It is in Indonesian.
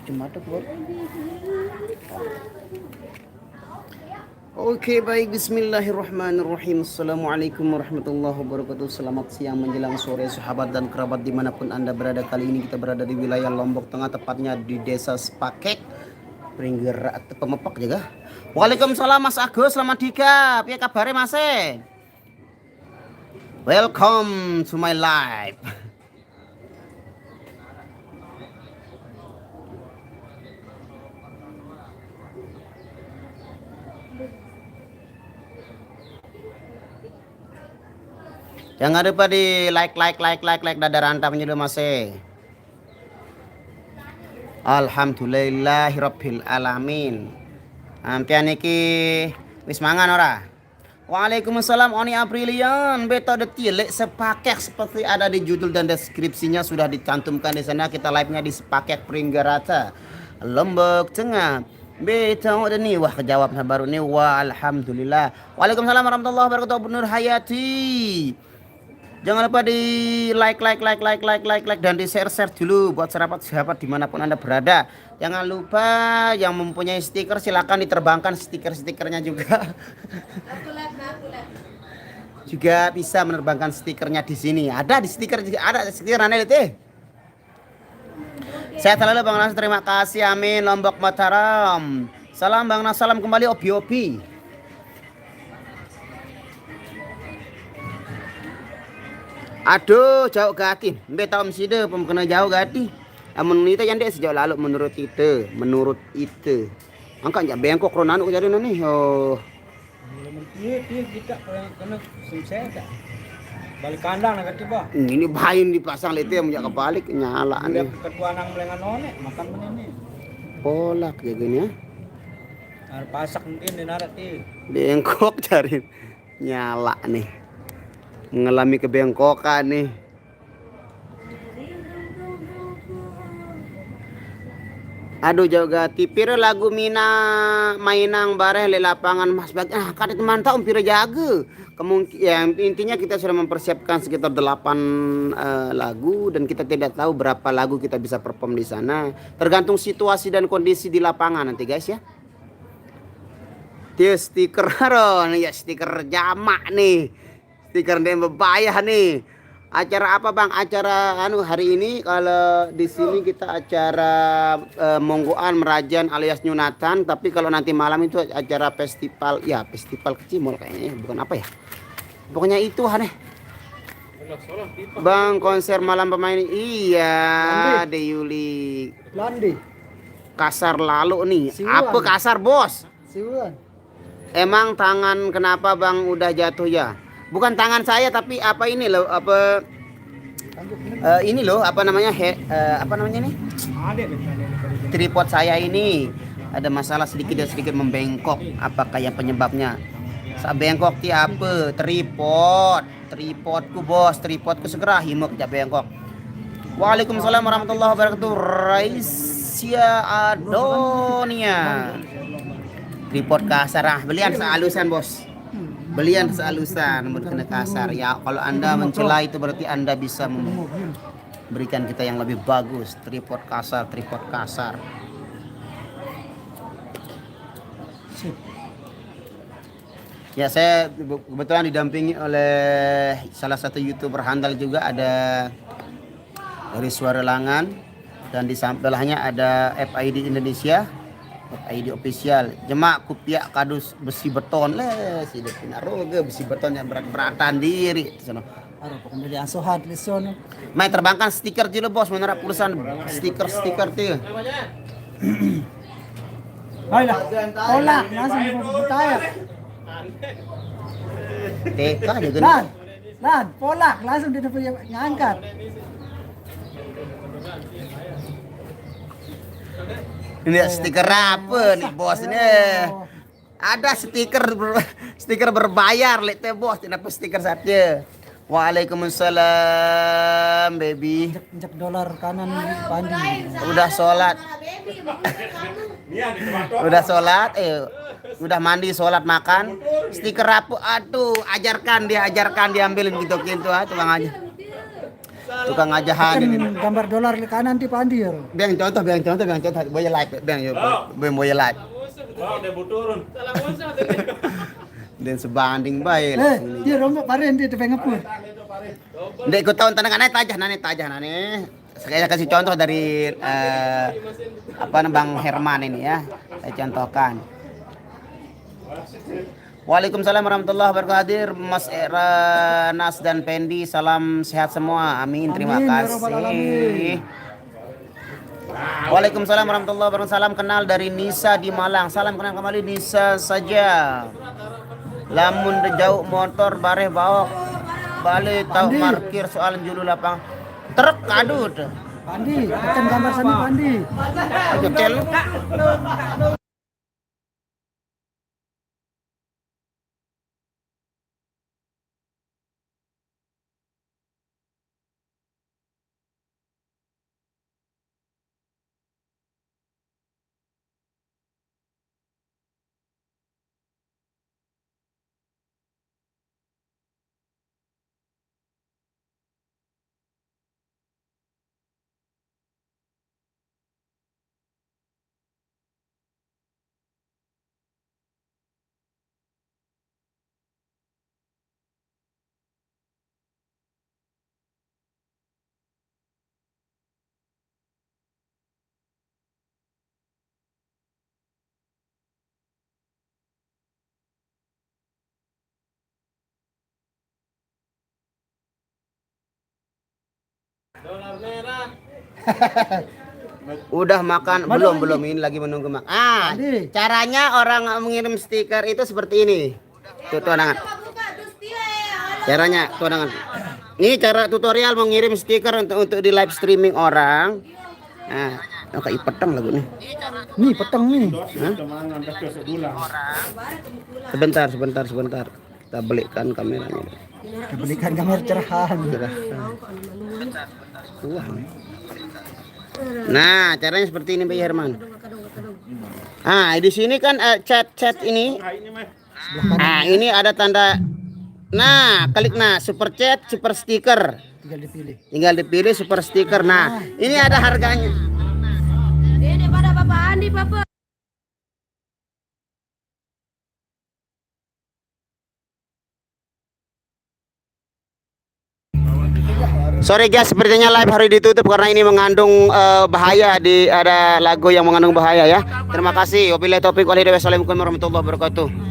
Cuma tuh bro. Oke baik, bismillahirrahmanirrahim. Assalamualaikum warahmatullahi wabarakatuh. Selamat siang menjelang sore sahabat dan kerabat dimanapun anda berada. Kali ini kita berada di wilayah Lombok Tengah, tepatnya di desa Sepakek, Pringgerak Pemepak juga. Waalaikumsalam Mas Agus, selamat dikap. Ya kabarnya Mas? Welcome to my life. Jangan lupa di like dada rantap dulu Mas. Alhamdulillahirabbil alamin. Ampian iki wis mangan ora? Waalaikumsalam Oni Aprilian. Metode tilik Sepakek seperti ada di judul dan deskripsinya sudah dicantumkan di sana. Kita live-nya di Sepakek Pringgerata, Lombok Tengah. Betul ada nih, wah kejawab baru nih. Wah alhamdulillah. Waalaikumsalam warahmatullahi wabarakatuh. Bu Nur Hayati. Jangan lupa di like dan di share dulu buat sahabat dimanapun anda berada. Jangan lupa yang mempunyai stiker silakan diterbangkan stikernya juga. Juga bisa menerbangkan stikernya di sini. Ada di stiker juga ada stiker aneh itu. Saya selalu Bang Nas, terima kasih, amin. Lombok Mataram. Salam Bang Nas, salam kembali obi-obi. Aduh, jauh gati. Mbak tahu mesti deh, kena jauh gati. Amun itu yang dek sejauh lalu menurut itu. Angkat jak bengkok ronanu jadi nih. Oh. Iya kita kena saya tak. Balik kandang nak tiba. Ini bayin dipasang lete yang menjaga balik nyala nih. Ketua nang melengan none makan menini. Polak ya gini ya. Pasak mungkin di narat ti. Bengkok cari nyala nih. Mengalami kebengkokan nih. Aduh jauh gati pira lagu mainang bareh le lapangan Mas Bagi. Kada teman tahu pira jaga. Ya, intinya kita sudah mempersiapkan sekitar 8 lagu dan kita tidak tahu berapa lagu kita bisa perform di sana. Tergantung situasi dan kondisi di lapangan nanti guys ya. Dia stiker ya stiker jamak nih. Stiker yang berbahaya nih. Acara apa Bang? Acara hari ini kalau di sini kita acara monggoan merajan alias nyunatan, tapi kalau nanti malam itu acara festival, ya festival kecimol kayaknya, bukan apa ya. Pokoknya itu aneh. Bang, konser malam pemain iya, De Yuli. Landi. Kasar lalu nih. Apa kasar, Bos? Siwan. Emang tangan kenapa Bang udah jatuh ya? Bukan tangan saya tapi apa ini loh, apa ini loh, apa namanya nih? Tripod saya ini ada masalah sedikit membengkok. Apakah yang penyebabnya? Bengkok ti apa? Tripodku bos, tripodku segera himuk jak bengkok. Waalaikumsalam warahmatullahi wabarakatuh. Raisya Adonia. Tripod kasar belian sealusan bos. Belian sealusan kena kasar ya. Kalau anda mencela itu berarti anda bisa memberikan kita yang lebih bagus. Tripod kasar. Ya saya kebetulan didampingi oleh salah satu YouTuber handal juga, ada dari Suara Langan, dan di sebelahnya ada FID Indonesia, FID official. Jemak kupiak kadus besi beton si Pinaroga besi beton yang berat-beratan diri sono. Pokoknya di asuhan leson. Mai terbangkan stiker dulu bos, menerap urusan stiker tuh. Ayolah. Tolak langsung bertanya. TK aja gini. Lan, polak langsung dia ngangkat. Ini stiker apa nih bos ini? Ada stiker berbayar lihat bos, tidak stiker saja. Waalaikumsalam baby. Injak dolar kanan pandi. Udah sholat. Udah mandi, sholat, makan. Stiker apa? Aduh, ajarkan diambilin gitu Bang aja. tukang ajahan Kan ini. gambar dolar ke kanan di Pandi ya. Biang contoh, boya like, biang yo, boya like. Dan sebanding baik. Dia rombok paren dia tepeng ngepur. Ndek ikut tahun tanah tajah nane. Saya kasih contoh dari Bang Herman ini ya. Saya contohkan. Waalaikumsalam warahmatullahi wabarakatuh. Mas Era, Nas dan Pendi, salam sehat semua. Amin. Terima Amin, ya Rabbal kasih. Alamin. Waalaikumsalam warahmatullahi wabarakatuh. Salam kenal dari Nisa di Malang. Salam kenal kembali Nisa saja. Lamun de jauh motor bareh bawa balik tahu parkir soal julu lapang truk kadut. Pandi, tekan gambar sami Pandi. Hotel. Udah makan belum ini lagi menunggu makan. Caranya orang mengirim stiker itu seperti ini. Tuh nangan. Caranya tuh nangan. Ini cara tutorial mengirim stiker untuk di live streaming orang. Nah, kayak petang lagu nih. Nih petang nih. Sebentar. Kita belikan kameranya. Belikan kamera cerahan. Wah. Nah, caranya seperti ini Pak Herman. Di sini kan chat ini. Ini ada tanda. Nah, klik super chat, super stiker. Tinggal dipilih super stiker. Nah, ini ada harganya. Ini pada Bapak Andi, Bapak. Sorry guys, sepertinya live hari ditutup karena ini mengandung bahaya, ada lagu yang mengandung bahaya ya. Terima kasih. Wabillahi taufiq wal hidayah. Wassalamualaikum warahmatullahi wabarakatuh.